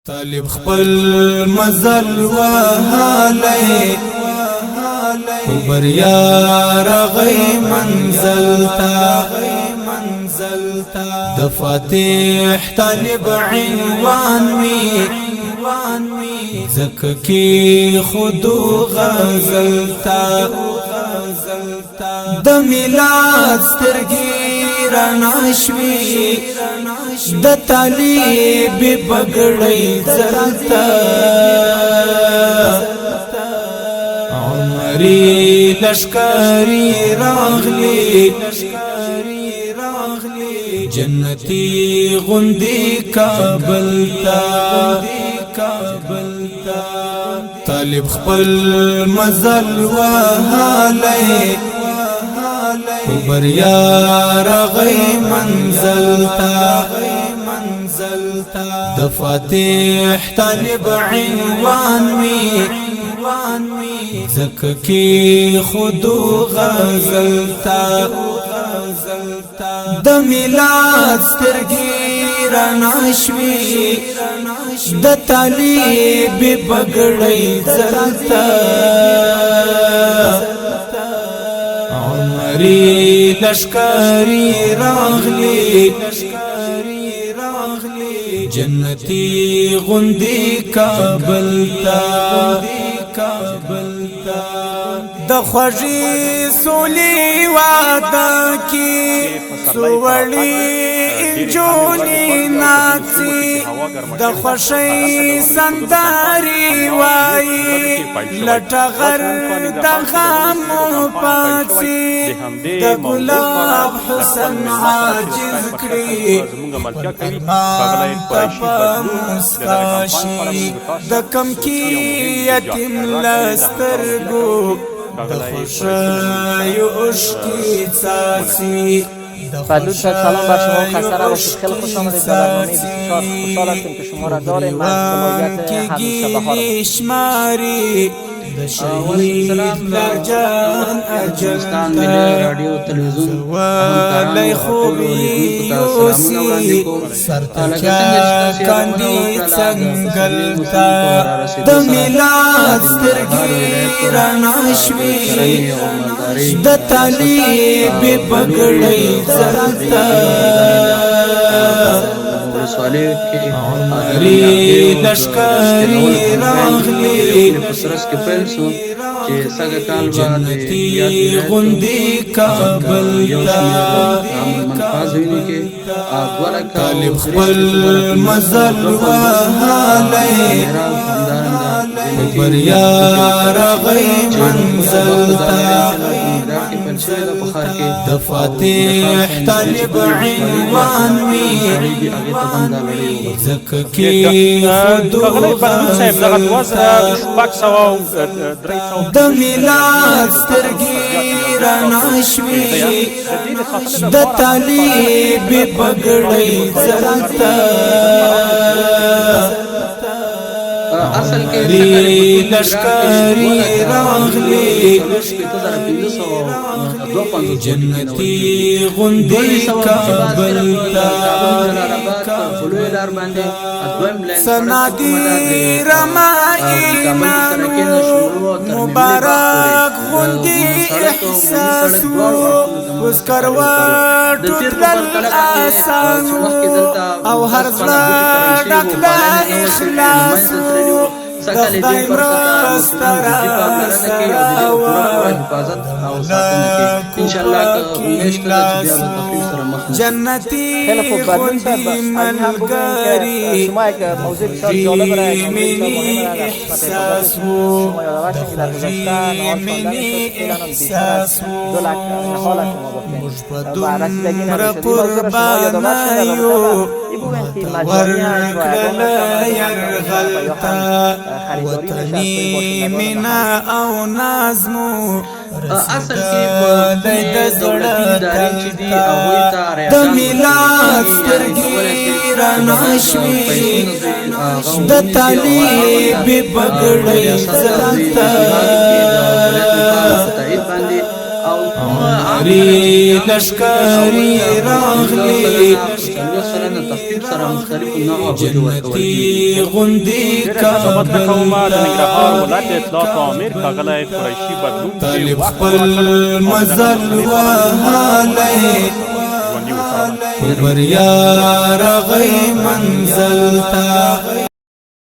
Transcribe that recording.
طالب خپل مزل وهالی بریا رغی منزل تا د فاتح طالب عنوان می زکه کی خودو غزل تا د میلاد سترګی راناشوی د طالب بغړی زلتا عمری لشکری راغلی جنتی غندی کابل تا طالب خپل مزل وهالی بریا رغی منزل تا د فاتح طالب عنوان می زکه کی خودو غزل تا د میلاد سترګی راناشوی د طالب بغړی زلتا عمری لشکری راغلی جنتی غندی کابل تا د خوږی سولی وعده کی سوړی جونی ناڅي د خوشی سنداري وای لټغر د غم پاتې د ګلاب حسن عاجز کړی مسکاشي د کم کی یتیم لسترګو د خوشایو عشقی څاڅي بدرود سلام بر شما خسته نباشید. خیلی خوش آمدید به برنامه 24. خوشحال هستیم که شما را داریم. من ولایت همیشه بهارم. لرجان افغانستان ملی رادیو تلویزیون ولی خوبی یوسی سرتچا کاندی سنگل تا د میلاد سترګی راناشوی د طالب بغړی زلتا عمری لشکری راغلی پسرس کې پیل شو چې څنګه کال جنتی غندی کابل تا طالب خپل مزل وهالی بریا رغی منزل تا د فاتح طالب عنوان می زکه کی خودو د میلاد سترګی راناشوی د طالب بغړی زلتا اصل کې لشکری راغلی جنتی غندی کابل سنادی رمائینا مبارک غندی احساسو اس کروات تدل آسانو او هر زړه ډکلا اخلاصو سکل دې پر ستاره حفاظت او ساتنه کې ان شاء الله کومشت د بیا د تفصیل سره مخ جنتی خودی ملګری شما یک موضوع بسیار جالب را منی احساسو منی احساسو مجبدون را قربانایو ورکل یرغلتا وطنی منا او نازمو اصل کې د زړه چې دی او ته د میلاد سترګی راناشوی د طالب بغړی زلتا عمری لشکری راغلی سره مختلف نوع بوجو ورکول جنتی غندی خدمت کوم د ننګرهار کابل ولایت اطلاعات او امیر ښاغلی قریشي بدلون چې طالب وخت خپل مزل وهالی ژوندي وساتل. بریا رغی منزل تا